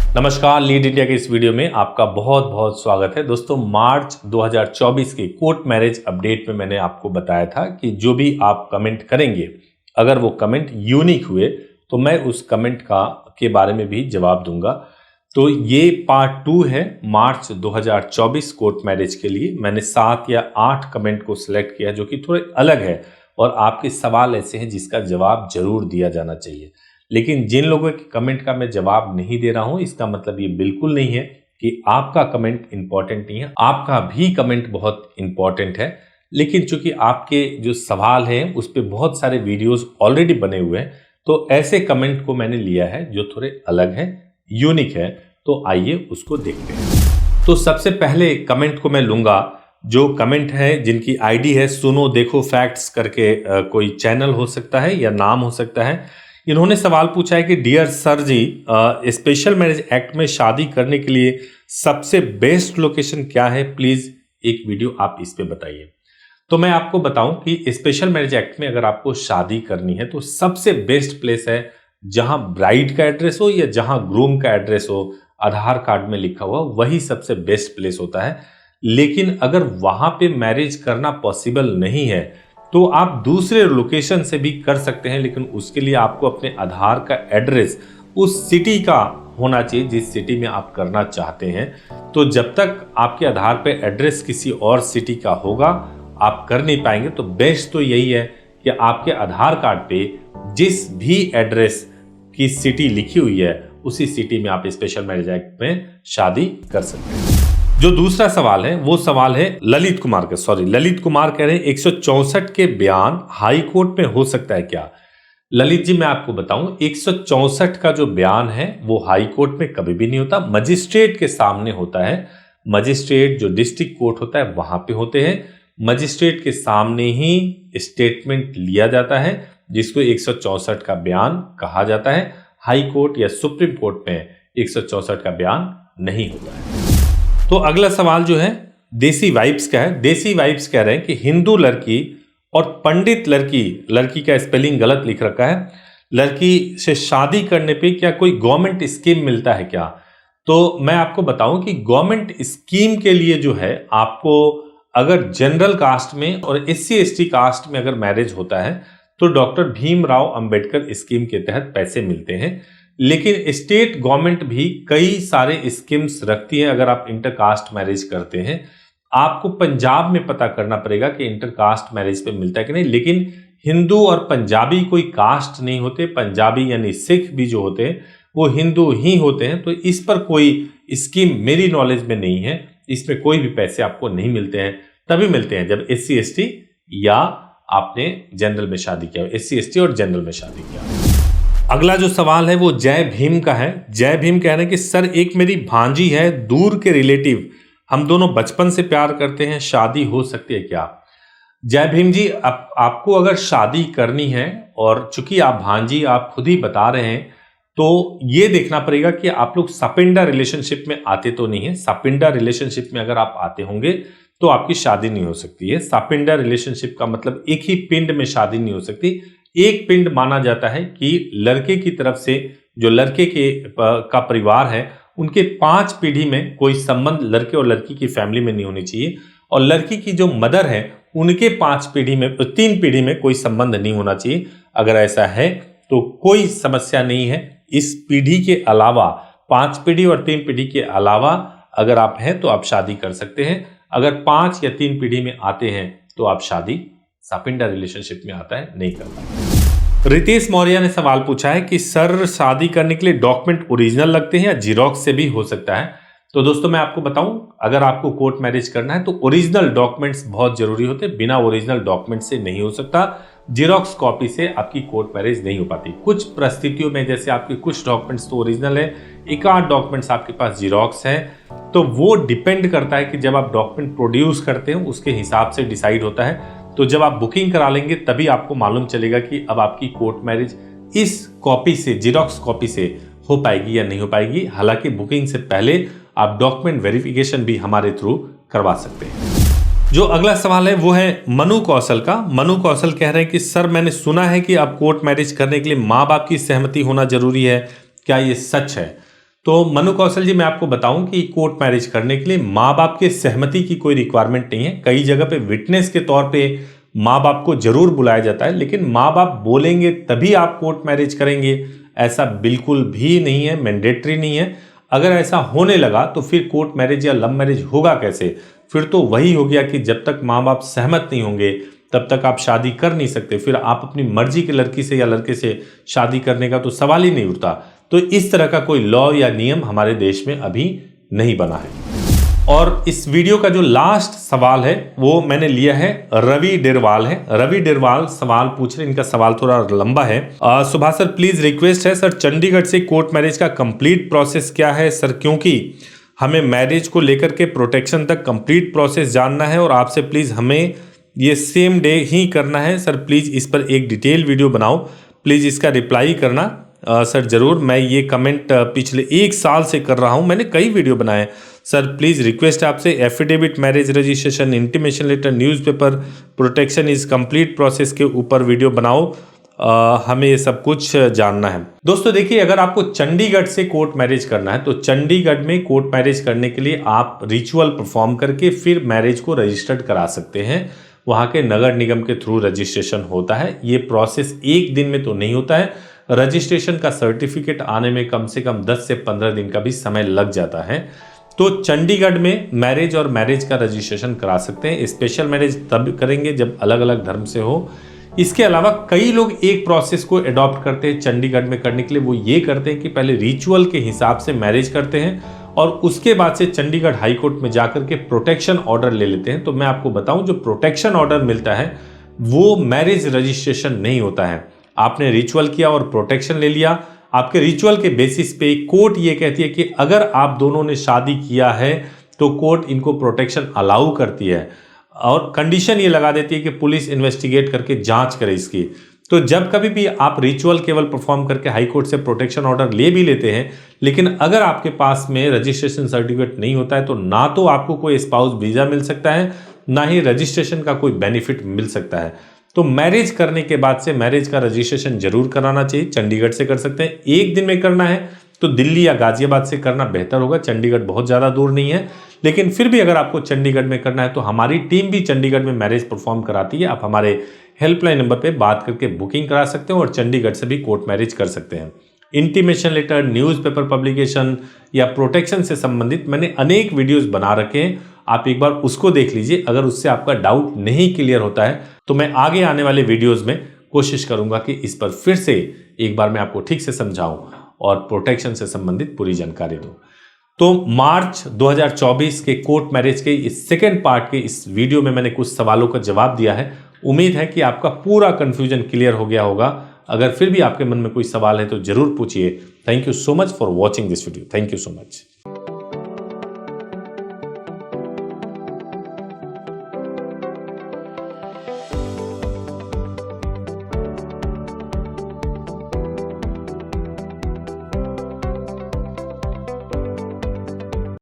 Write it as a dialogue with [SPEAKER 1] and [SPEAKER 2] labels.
[SPEAKER 1] नमस्कार, lead India के इस वीडियो में आपका बहुत बहुत स्वागत है। दोस्तों, मार्च 2024 के कोर्ट मैरिज अपडेट में मैंने आपको बताया था कि जो भी आप कमेंट करेंगे, अगर वो कमेंट यूनिक हुए तो मैं उस कमेंट के बारे में भी जवाब दूंगा। तो ये पार्ट 2 है मार्च 2024 कोर्ट मैरिज के लिए। मैंने 7 या 8 कमेंट को सिलेक्ट किया जो कि थोड़े अलग है और आपके सवाल ऐसे हैं जिसका जवाब जरूर दिया जाना चाहिए। लेकिन जिन लोगों के कमेंट का मैं जवाब नहीं दे रहा हूं, इसका मतलब ये बिल्कुल नहीं है कि आपका कमेंट इंपॉर्टेंट नहीं है। आपका भी कमेंट बहुत इंपॉर्टेंट है, लेकिन चूंकि आपके जो सवाल हैं उस पर बहुत सारे वीडियोस ऑलरेडी बने हुए हैं, तो ऐसे कमेंट को मैंने लिया है जो थोड़े अलग है, यूनिक है। तो आइए उसको देखते हैं। तो सबसे पहले कमेंट को मैं लूंगा, जो कमेंट है जिनकी आईडी है सुनो देखो फैक्ट्स करके, कोई चैनल हो सकता है या नाम हो सकता है। इन्होंने सवाल पूछा है कि डियर सर जी, स्पेशल मैरिज एक्ट में शादी करने के लिए सबसे बेस्ट लोकेशन क्या है, प्लीज एक वीडियो आप इस पे बताइए। तो मैं आपको बताऊं कि स्पेशल मैरिज एक्ट में अगर आपको शादी करनी है तो सबसे बेस्ट प्लेस है जहां ब्राइड का एड्रेस हो या जहां ग्रूम का एड्रेस हो, आधार कार्ड में लिखा हुआ, वही सबसे बेस्ट प्लेस होता है। लेकिन अगर वहां पे मैरिज करना पॉसिबल नहीं है तो आप दूसरे लोकेशन से भी कर सकते हैं, लेकिन उसके लिए आपको अपने आधार का एड्रेस उस सिटी का होना चाहिए जिस सिटी में आप करना चाहते हैं। तो जब तक आपके आधार पे एड्रेस किसी और सिटी का होगा आप कर नहीं पाएंगे। तो बेस्ट तो यही है कि आपके आधार कार्ड पे जिस भी एड्रेस की सिटी लिखी हुई है उसी सिटी में आप स्पेशल मैरिज एक्ट में शादी कर सकते हैं। जो दूसरा सवाल है वो सवाल है ललित कुमार का। ललित कुमार कह रहे हैं 164 के बयान हाई कोर्ट में हो सकता है क्या? ललित जी, मैं आपको बताऊं, 164 का जो बयान है वो हाई कोर्ट में कभी भी नहीं होता, मजिस्ट्रेट के सामने होता है। मजिस्ट्रेट जो डिस्ट्रिक्ट कोर्ट होता है वहां पे होते हैं। मजिस्ट्रेट के सामने ही स्टेटमेंट लिया जाता है जिसको 164 का बयान कहा जाता है। हाई कोर्ट या सुप्रीम कोर्ट में 164 का बयान नहीं होता है। तो अगला सवाल जो है देसी वाइब्स का है। देसी वाइब्स कह रहे हैं कि हिंदू लड़की और पंडित लड़की का स्पेलिंग गलत लिख रखा है, लड़की से शादी करने पे क्या कोई गवर्नमेंट स्कीम मिलता है क्या? तो मैं आपको बताऊं कि गवर्नमेंट स्कीम के लिए जो है, आपको अगर जनरल कास्ट में और SC ST कास्ट में अगर मैरिज होता है तो डॉक्टर भीमराव अंबेडकर स्कीम के तहत पैसे मिलते हैं। लेकिन स्टेट गवर्नमेंट भी कई सारे स्कीम्स रखती है। अगर आप इंटरकास्ट मैरिज करते हैं, आपको पंजाब में पता करना पड़ेगा कि इंटरकास्ट मैरिज पे मिलता है कि नहीं। लेकिन हिंदू और पंजाबी कोई कास्ट नहीं होते। पंजाबी यानी सिख भी जो होते हैं वो हिंदू ही होते हैं। तो इस पर कोई स्कीम मेरी नॉलेज में नहीं है। इसमें कोई भी पैसे आपको नहीं मिलते हैं, तभी मिलते हैं जब SC ST या आपने जनरल में शादी किया, SC ST और जनरल में शादी किया। अगला जो सवाल है वो जय भीम का है। जय भीम कह रहे हैं कि सर, एक मेरी भांजी है, दूर के रिलेटिव, हम दोनों बचपन से प्यार करते हैं, शादी हो सकती है क्या? जय भीम जी, आपको अगर शादी करनी है और चूंकि आप भांजी आप खुद ही बता रहे हैं, तो ये देखना पड़ेगा कि आप लोग सपिंडा रिलेशनशिप में आते तो नहीं है। सपिंडा रिलेशनशिप में अगर आप आते होंगे तो आपकी शादी नहीं हो सकती है। सपिंडा रिलेशनशिप का मतलब एक ही पिंड में शादी नहीं हो सकती। एक पिंड माना जाता है कि लड़के की तरफ से जो लड़के का परिवार है उनके 5 पीढ़ी में कोई संबंध लड़के और लड़की की फैमिली में नहीं होनी चाहिए, और लड़की की जो मदर है उनके 3 पीढ़ी में कोई संबंध नहीं होना चाहिए। अगर ऐसा है तो कोई समस्या नहीं है। इस पीढ़ी के अलावा 5 पीढ़ी और 3 पीढ़ी के अलावा अगर आप हैं तो आप शादी कर सकते हैं। अगर 5 या 3 पीढ़ी में आते हैं तो आप शादी, सपिंडा रिलेशनशिप में आता है, नहीं करता। रितेश मौर्य ने सवाल पूछा है कि सर, शादी करने के लिए डॉक्यूमेंट ओरिजिनल लगते हैं या जीरोक्स से भी हो सकता है? तो दोस्तों, मैं आपको बताऊं, अगर आपको कोर्ट मैरिज करना है तो ओरिजिनल डॉक्यूमेंट्स बहुत जरूरी होते हैं। बिना ओरिजिनल डॉक्यूमेंट से नहीं हो सकता। जीरोक्स कॉपी से आपकी कोर्ट मैरिज नहीं हो पाती। कुछ परिस्थितियों में, जैसे आपके कुछ डॉक्यूमेंट्स तो ओरिजिनल है, एक आध डॉक्यूमेंट्स आपके पास जीरोक्स है, तो वो डिपेंड करता है कि जब आप डॉक्यूमेंट प्रोड्यूस करते हैं उसके हिसाब से डिसाइड होता है। तो जब आप बुकिंग करा लेंगे तभी आपको मालूम चलेगा कि अब आपकी कोर्ट मैरिज इस कॉपी से, जीरोक्स कॉपी से हो पाएगी या नहीं हो पाएगी। हालांकि बुकिंग से पहले आप डॉक्यूमेंट वेरिफिकेशन भी हमारे थ्रू करवा सकते हैं। जो अगला सवाल है वो है मनु कौशल का। मनु कौशल कह रहे हैं कि सर, मैंने सुना है कि अब कोर्ट मैरिज करने के लिए माँ बाप की सहमति होना जरूरी है, क्या ये सच है? तो मनु कौशल जी, मैं आपको बताऊं कि कोर्ट मैरिज करने के लिए माँ बाप के सहमति की कोई रिक्वायरमेंट नहीं है। कई जगह पे विटनेस के तौर पे माँ बाप को जरूर बुलाया जाता है, लेकिन माँ बाप बोलेंगे तभी आप कोर्ट मैरिज करेंगे ऐसा बिल्कुल भी नहीं है, मैंडेटरी नहीं है। अगर ऐसा होने लगा तो फिर कोर्ट मैरिज या लव मैरिज होगा कैसे? फिर तो वही हो गया कि जब तक माँ बाप सहमत नहीं होंगे तब तक आप शादी कर नहीं सकते। फिर आप अपनी मर्जी की लड़की से या लड़के से शादी करने का तो सवाल ही नहीं उठता। तो इस तरह का कोई लॉ या नियम हमारे देश में अभी नहीं बना है। और इस वीडियो का जो लास्ट सवाल है वो मैंने लिया है, रवि डिरवाल है। रवि डिरवाल सवाल पूछ रहे हैं, इनका सवाल थोड़ा लंबा है। सुभाष सर, प्लीज रिक्वेस्ट है सर, चंडीगढ़ से कोर्ट मैरिज का कंप्लीट प्रोसेस क्या है सर, क्योंकि हमें मैरिज को लेकर के प्रोटेक्शन तक कंप्लीट प्रोसेस जानना है और आपसे प्लीज हमें ये सेम डे ही करना है सर। प्लीज इस पर एक डिटेल वीडियो बनाओ, प्लीज इसका रिप्लाई करना सर जरूर। मैं ये कमेंट पिछले 1 साल से कर रहा हूँ, मैंने कई वीडियो बनाए सर। प्लीज़ रिक्वेस्ट है आपसे, affidavit, marriage registration, intimation letter, newspaper, protection is complete process के ऊपर वीडियो बनाओ। हमें ये सब कुछ जानना है। दोस्तों देखिए, अगर आपको चंडीगढ़ से कोर्ट मैरिज करना है तो चंडीगढ़ में कोर्ट मैरिज करने के लिए आप रिचुअल परफॉर्म करके फिर मैरिज को रजिस्टर्ड करा सकते हैं। वहाँ के नगर निगम के थ्रू रजिस्ट्रेशन होता है। ये प्रोसेस एक दिन में तो नहीं होता है। रजिस्ट्रेशन का सर्टिफिकेट आने में कम से कम 10 से 15 दिन का भी समय लग जाता है। तो चंडीगढ़ में मैरिज और मैरिज का रजिस्ट्रेशन करा सकते हैं। स्पेशल मैरिज तब करेंगे जब अलग अलग धर्म से हो। इसके अलावा कई लोग एक प्रोसेस को अडॉप्ट करते हैं चंडीगढ़ में करने के लिए। वो ये करते हैं कि पहले रिचुअल के हिसाब से मैरिज करते हैं और उसके बाद से चंडीगढ़ हाई कोर्ट में जाकर के प्रोटेक्शन ऑर्डर ले लेते हैं। तो मैं आपको बताऊं, जो प्रोटेक्शन ऑर्डर मिलता है वो मैरिज रजिस्ट्रेशन नहीं होता है। आपने रिचुअल किया और प्रोटेक्शन ले लिया, आपके रिचुअल के बेसिस पे कोर्ट ये कहती है कि अगर आप दोनों ने शादी किया है तो कोर्ट इनको प्रोटेक्शन अलाउ करती है और कंडीशन ये लगा देती है कि पुलिस इन्वेस्टिगेट करके जांच करे इसकी। तो जब कभी भी आप रिचुअल केवल परफॉर्म करके हाई कोर्ट से प्रोटेक्शन ऑर्डर ले भी लेते हैं, लेकिन अगर आपके पास में रजिस्ट्रेशन सर्टिफिकेट नहीं होता है तो ना तो आपको कोई स्पाउस वीजा मिल सकता है, ना ही रजिस्ट्रेशन का कोई बेनिफिट मिल सकता है। तो मैरिज करने के बाद से मैरिज का रजिस्ट्रेशन जरूर कराना चाहिए। चंडीगढ़ से कर सकते हैं। एक दिन में करना है तो दिल्ली या गाजियाबाद से करना बेहतर होगा। चंडीगढ़ बहुत ज़्यादा दूर नहीं है, लेकिन फिर भी अगर आपको चंडीगढ़ में करना है तो हमारी टीम भी चंडीगढ़ में मैरिज परफॉर्म कराती है। आप हमारे हेल्पलाइन नंबर पे बात करके बुकिंग करा सकते हैं और चंडीगढ़ से भी कोर्ट मैरिज कर सकते हैं। इंटीमेशन लेटर, न्यूज़पेपर पब्लिकेशन या प्रोटेक्शन से संबंधित मैंने अनेक वीडियोस बना रखे हैं, आप एक बार उसको देख लीजिए। अगर उससे आपका डाउट नहीं क्लियर होता है तो मैं आगे आने वाले वीडियोस में कोशिश करूंगा कि इस पर फिर से एक बार मैं आपको ठीक से समझाऊं और प्रोटेक्शन से संबंधित पूरी जानकारी दूं। तो मार्च 2024 के कोर्ट मैरिज के इस सेकेंड पार्ट के इस वीडियो में मैंने कुछ सवालों का जवाब दिया है। उम्मीद है कि आपका पूरा कंफ्यूजन क्लियर हो गया होगा। अगर फिर भी आपके मन में कोई सवाल है तो जरूर पूछिए। Thank you so much for watching this video. Thank you so much.